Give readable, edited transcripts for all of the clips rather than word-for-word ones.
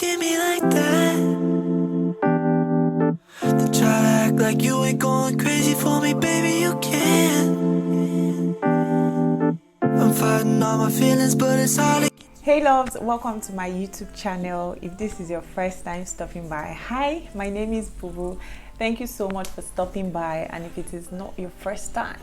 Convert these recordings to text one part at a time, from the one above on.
look at me like that. Then try to act like you ain't going crazy for me, baby, you can. I'm fighting all my feelings, but it's hard to... Hey loves, welcome to my YouTube channel. If this is your first time stopping by, hi, my name is Bubuu. Thank you so much for stopping by, and if it is not your first time,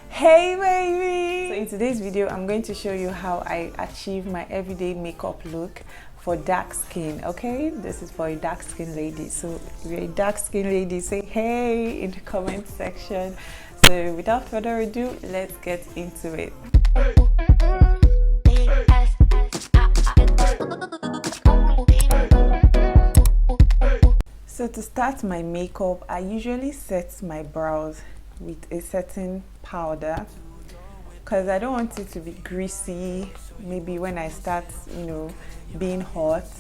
hey baby! So in today's video, I'm going to show you how I achieve my everyday makeup look for dark skin. Okay, this is for a dark skin lady. So if you're a dark skin lady, say hey in the comment section. So without further ado, let's get into it. So to start my makeup, I usually set my brows with a certain powder because I don't want it to be greasy. Maybe when I start, being hot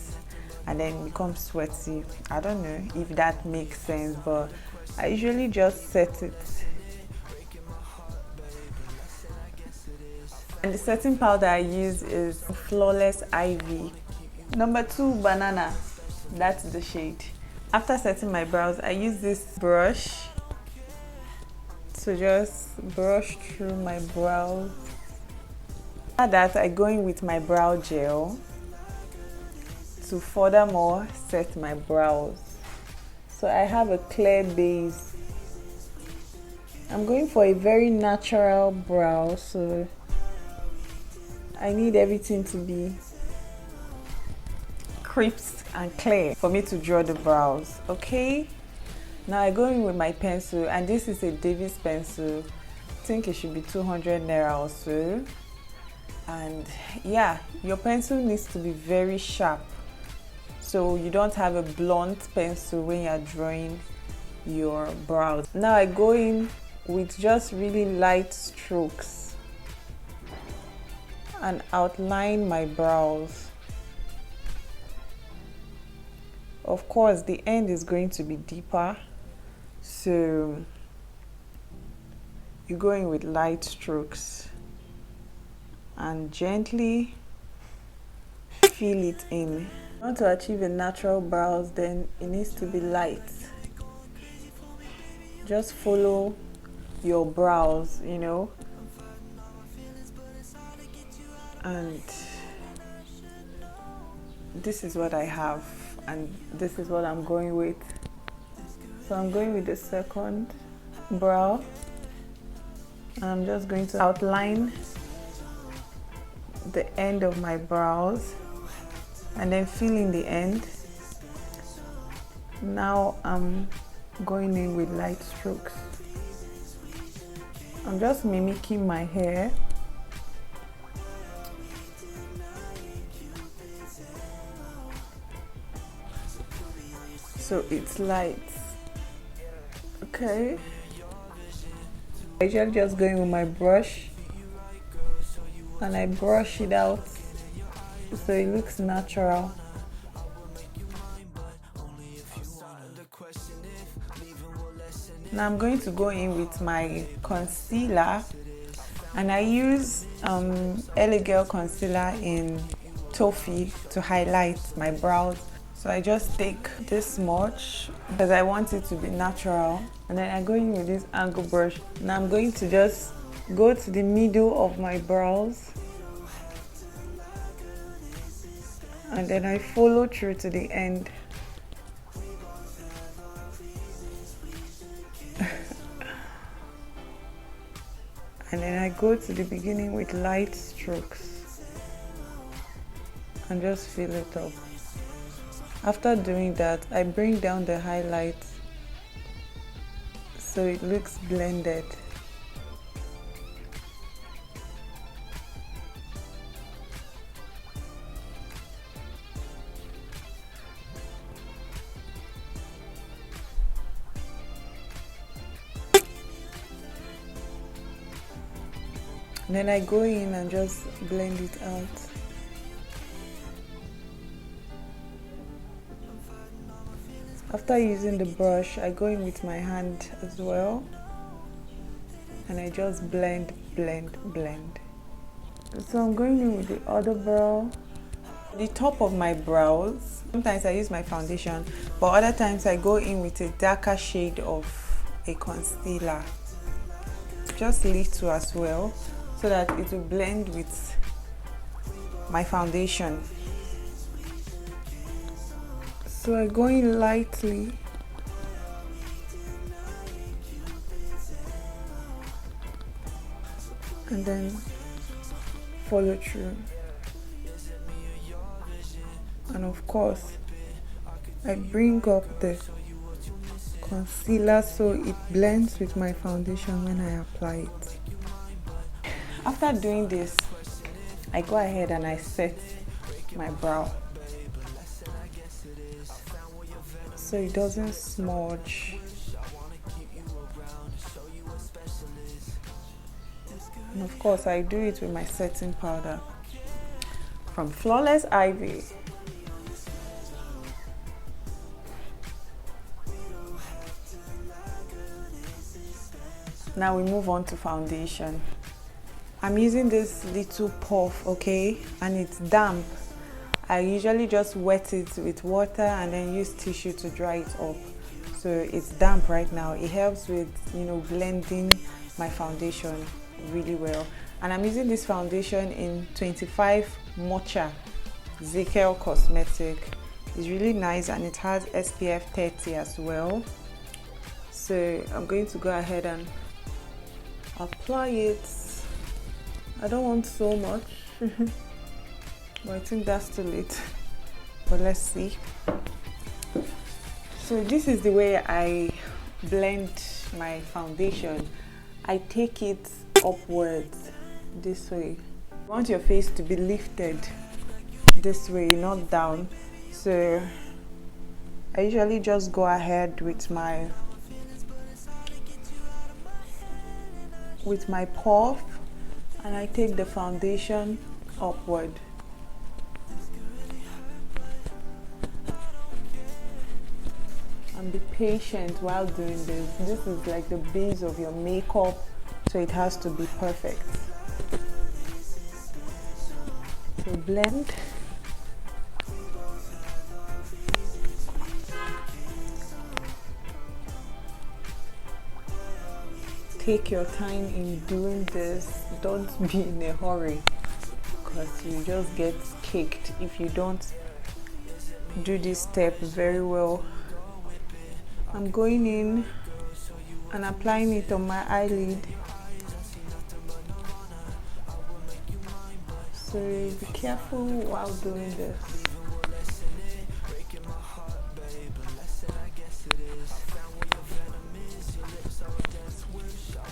and then become sweaty. I don't know if that makes sense, but I usually just set it. And the setting powder I use is Flawless Ivy. Number 2, Banana. That's the shade. After setting my brows, I use this brush to just brush through my brows. After that, I go in with my brow gel to furthermore set my brows. So I have a clear base. I'm going for a very natural brow, so I need everything to be crisp and clear for me to draw the brows. Okay, now I go in with my pencil, and this is a Davis pencil. I think it should be 200 naira or so. And yeah, your pencil needs to be very sharp, so you don't have a blunt pencil when you're drawing your brows. Now I go in with just really light strokes and outline my brows. Of course, the end is going to be deeper, so you're going with light strokes and gently fill it in. If you want to achieve a natural brows, then it needs to be light. Just follow your brows, and this is what I have, and this is what I'm going with. So I'm going with the second brow, and I'm just going to outline the end of my brows and then fill in the end. Now I'm going in with light strokes. I'm just mimicking my hair. So it's light. Okay, I usually just go in with my brush and I brush it out so it looks natural. Now I'm going to go in with my concealer, and I use LA Girl concealer in Toffee to highlight my brows. So I just take this much because I want it to be natural, and then I go in with this angle brush. Now I'm going to just go to the middle of my brows, and then I follow through to the end. And then I go to the beginning with light strokes and just fill it up. After doing that, I bring down the highlights so it looks blended. And then I go in and just blend it out. After using the brush, I go in with my hand as well, and I just blend. So I'm going in with the other brow. The top of my brows, sometimes I use my foundation, but other times I go in with a darker shade of a concealer, just little as well, so that it will blend with my foundation. So I go in lightly and then follow through. And of course, I bring up the concealer so it blends with my foundation when I apply it. After doing this, I go ahead and I set my brow so it doesn't smudge. And of course, I do it with my setting powder from Flawless Ivy. Now we move on to foundation. I'm using this little puff, okay, and it's damp. I usually just wet it with water and then use tissue to dry it up. So it's damp right now. It helps with, blending my foundation really well. And I'm using this foundation in 25 Mocha Zekel Cosmetic. It's really nice and it has SPF 30 as well. So I'm going to go ahead and apply it. I don't want so much, but I think that's too late. But let's see. So this is the way I blend my foundation. I take it upwards this way. You want your face to be lifted this way, not down. So I usually just go ahead with my puff and I take the foundation upward. And be patient while doing this. This is like the base of your makeup, so it has to be perfect. So blend. Take your time in doing this. Don't be in a hurry, because you just get caked if you don't do this step very well. I'm going in and applying it on my eyelid. So be careful while doing this.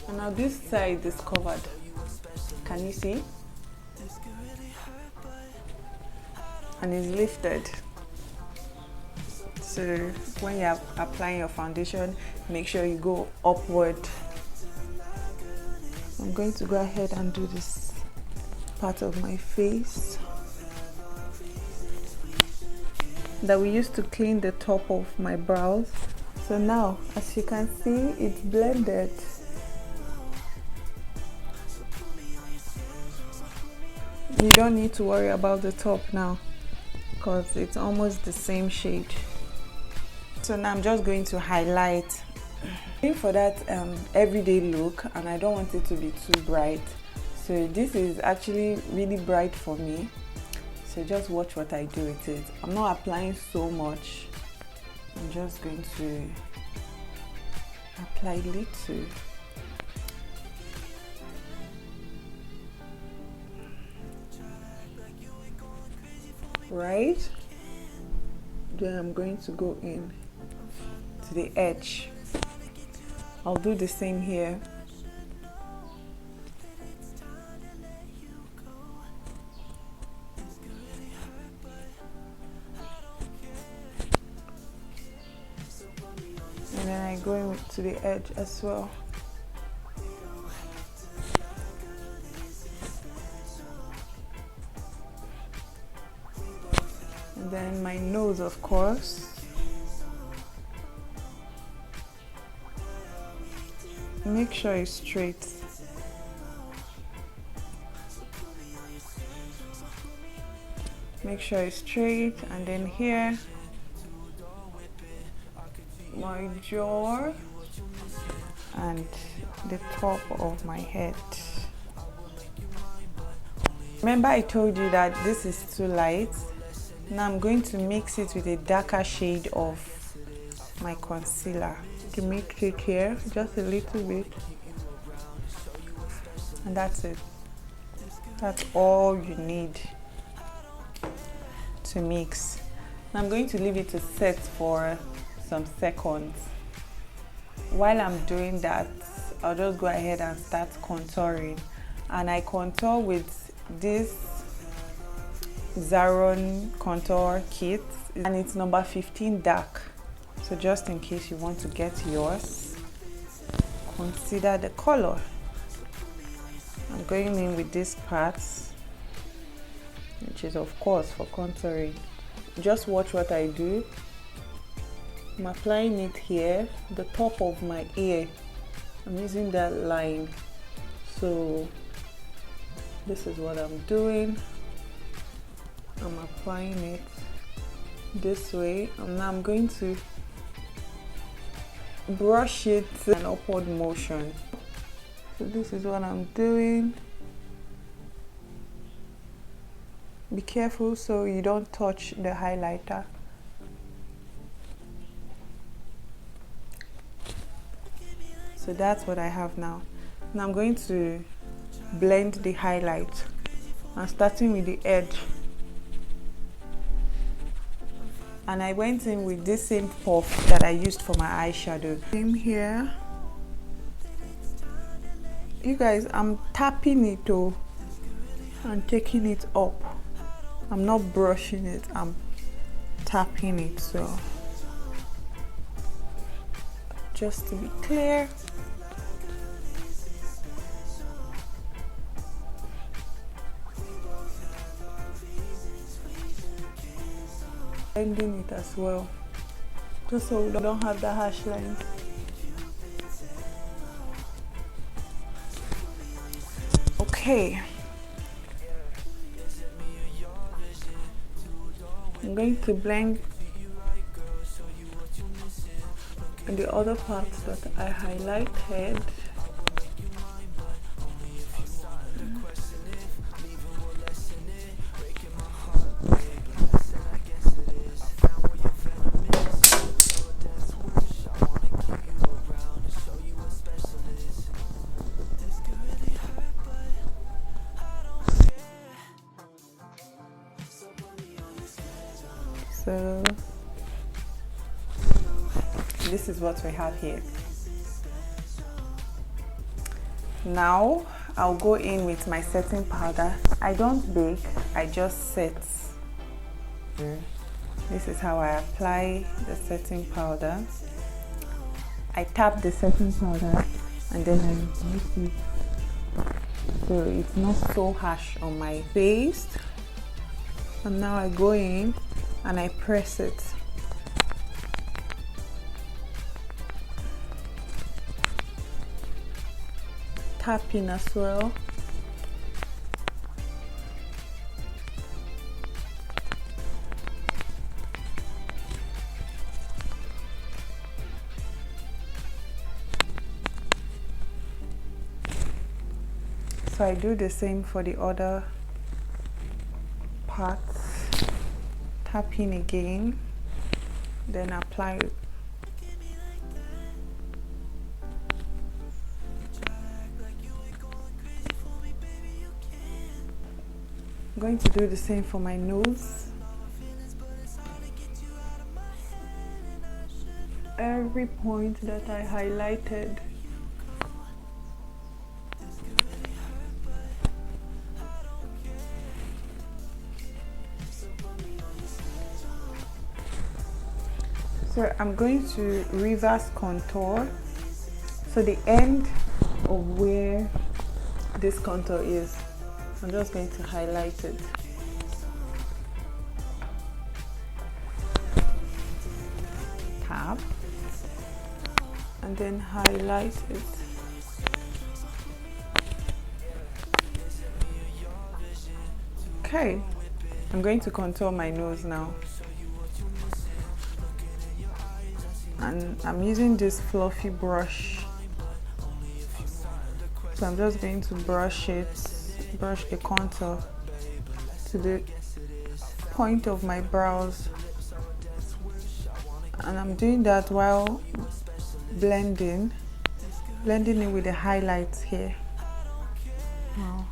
And now this side is covered. Can you see? And it's lifted. So when you're applying your foundation, make sure you go upward. I'm going to go ahead and do this part of my face that we used to clean the top of my brows. So now, as you can see, it's blended. You don't need to worry about the top now because it's almost the same shade. So now I'm just going to highlight. I'm going for that everyday look, and I don't want it to be too bright. So this is actually really bright for me. So just watch what I do with it. I'm not applying so much. I'm just going to apply little. Right? Then I'm going to go in to the edge. I'll do the same here. And then I go in to the edge as well. And then my nose, of course. Make sure it's straight. make sure it's straight, and then here my jaw and the top of my head. Remember I told you that this is too light. Now I'm going to mix it with a darker shade of my concealer. To mix it here, just a little bit, and that's it. That's all you need to mix. Now I'm going to leave it to set for some seconds. While I'm doing that, I'll just go ahead and start contouring, and I contour with this Zaron contour kit, and it's number 15 dark. So just in case you want to get yours, consider the color. I'm going in with this part, which is of course for contouring. Just watch what I do. I'm applying it here, the top of my ear. I'm using that line. So this is what I'm doing. I'm applying it this way, and now I'm going to brush it in an upward motion. So this is what I'm doing. Be careful so you don't touch the highlighter. So that's what I have now. Now I'm going to blend the highlight. I'm starting with the edge. And I went in with this same puff that I used for my eyeshadow. Same here. You guys, I'm tapping it though and taking it up. I'm not brushing it, I'm tapping it. So just to be clear. Blending it as well, just so we don't have the harsh lines. Okay, I'm going to blend the other parts that I highlighted. So this is what we have here. Now I'll go in with my setting powder. I don't bake, I just set. This is how I apply the setting powder. I tap the setting powder and then I mix it so it's not so harsh on my face. And now I go in and I press it. Tapping as well. So I do the same for the other parts. Tapping again, then apply it. I'm going to do the same for my nose. Every point that I highlighted. So I'm going to reverse contour. So the end of where this contour is, I'm just going to highlight it. Tap and then highlight it. Okay, I'm going to contour my nose now. And I'm using this fluffy brush. So I'm just going to brush the contour to the point of my brows. And I'm doing that while blending it with the highlights here. Wow.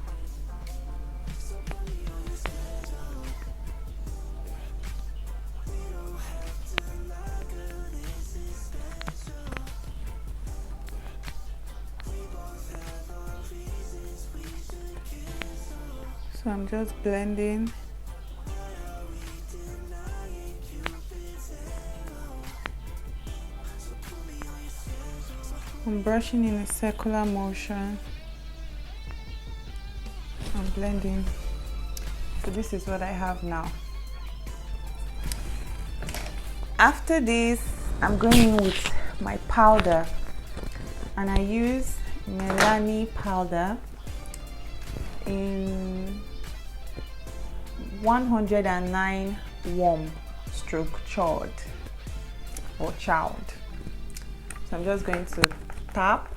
So I'm just blending. I'm brushing in a circular motion. I'm blending. So this is what I have now. After this, I'm going in with my powder, and I use Melanie powder in 109 warm stroke chilled or chilled. So I'm just going to tap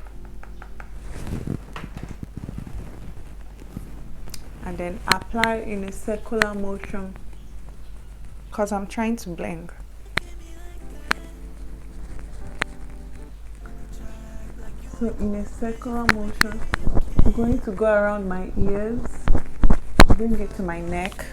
and then apply in a circular motion because I'm trying to blend. So in a circular motion, I'm going to go around my ears, bring it to my neck.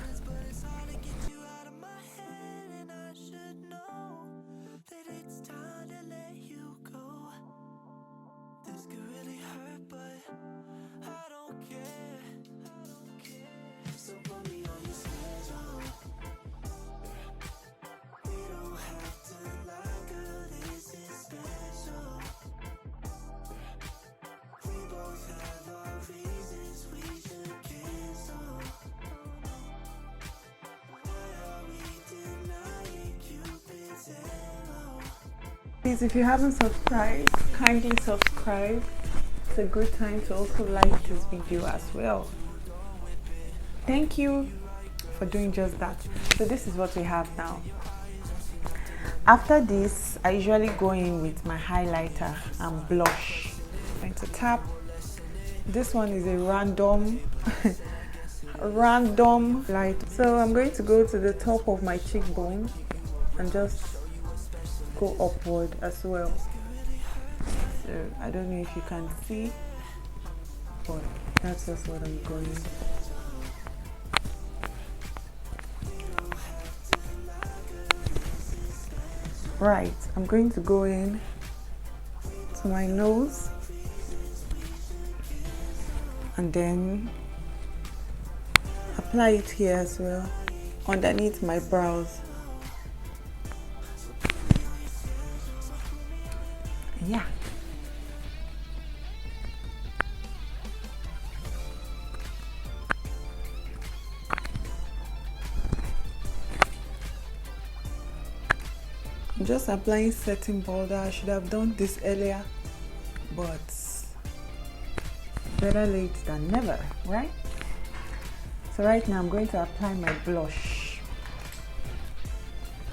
Please, if you haven't subscribed, kindly subscribe. It's a good time to also like this video as well. Thank you for doing just that. So this is what we have now. After this, I usually go in with my highlighter and blush. I'm going to tap. This one is a random light. So I'm going to go to the top of my cheekbone and just go upward as well. So I don't know if you can see, but that's just what I'm going. Right, I'm going to go in to my nose and then apply it here as well, underneath my brows. Yeah. I'm just applying setting powder. I should have done this earlier, but better late than never, right? So right now I'm going to apply my blush.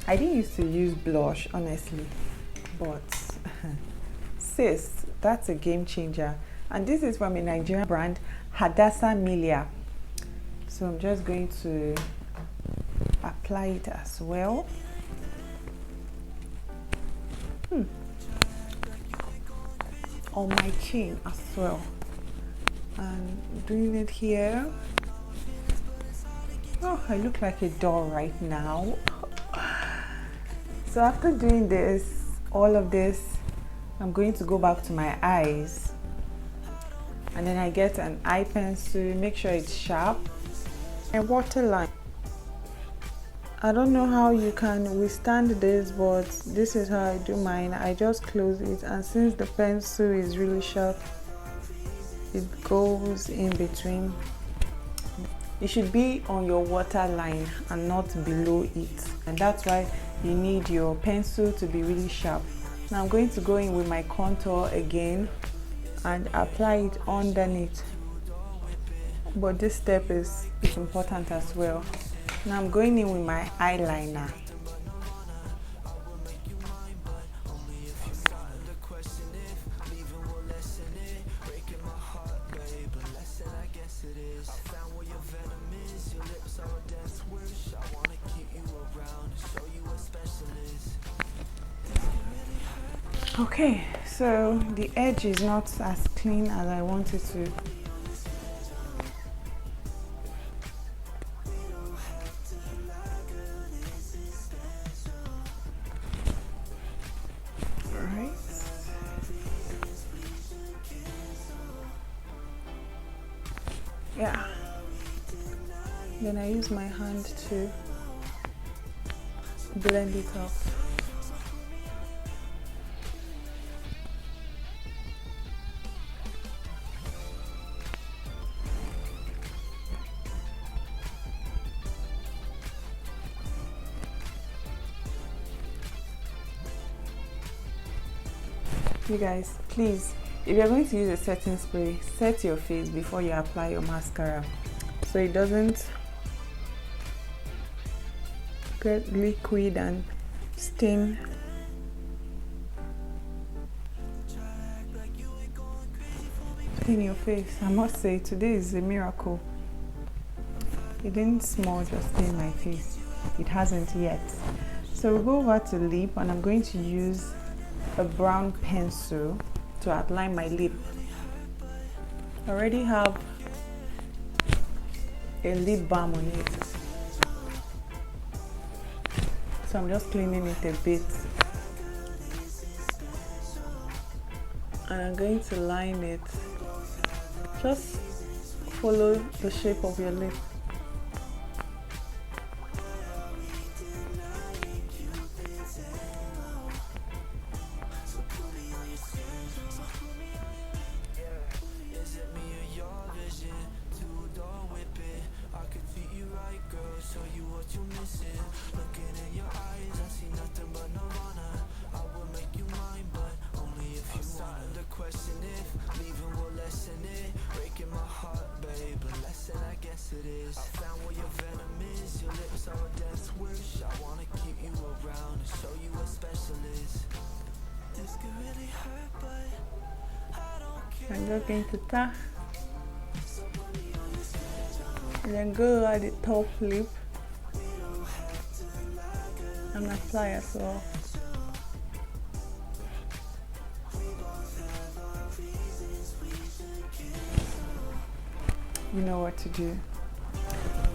I didn't used to use blush, honestly, but sis, that's a game changer. And this is from a Nigerian brand, Hadassa Milia. So I'm just going to apply it as well. On my chin as well. And doing it here. Oh, I look like a doll right now. So after doing this, all of this, I'm going to go back to my eyes. And then I get an eye pencil, make sure it's sharp, and waterline. I don't know how you can withstand this, but this is how I do mine. I just close it, and since the pencil is really sharp, it goes in between. It should be on your waterline and not below it, and that's why you need your pencil to be really sharp. Now I'm going to go in with my contour again and apply it underneath, but this step is important as well. Now I'm going in with my eyeliner. Okay, so the edge is not as clean as I want it to. Alright. Yeah. Then I use my hand to blend it up. You guys, please, if you're going to use a setting spray, set your face before you apply your mascara so it doesn't get liquid and stain. In your face. I must say, today is a miracle. It didn't small just stain my face. It hasn't yet. So we'll go over to lip, and I'm going to use a brown pencil to outline my lip. I already have a lip balm on it, so I'm just cleaning it a bit, and I'm going to line it. Just follow the shape of your lip. I'm just going to tap and then go at the top lip and apply as well. You know what to do.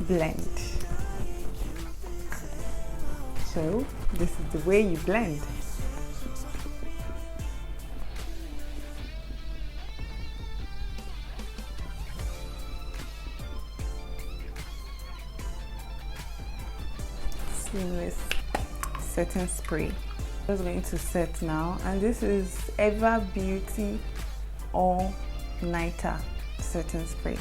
Blend. So this is the way you blend. Seamless setting spray. I'm just going to set now, and this is Ever Beauty All Nighter setting spray.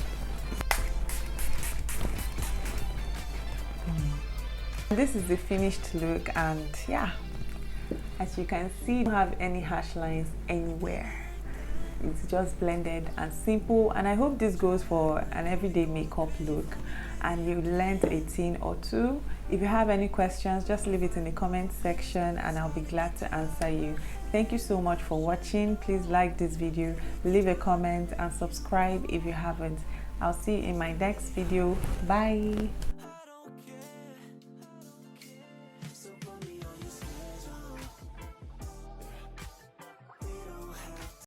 This is the finished look, and yeah, as you can see, you don't have any harsh lines anywhere. It's just blended and simple, and I hope this goes for an everyday makeup look and you learned a thing or two. If you have any questions, just leave it in the comment section and I'll be glad to answer you. Thank you so much for watching. Please like this video, leave a comment and subscribe if you haven't. I'll see you in my next video. Bye.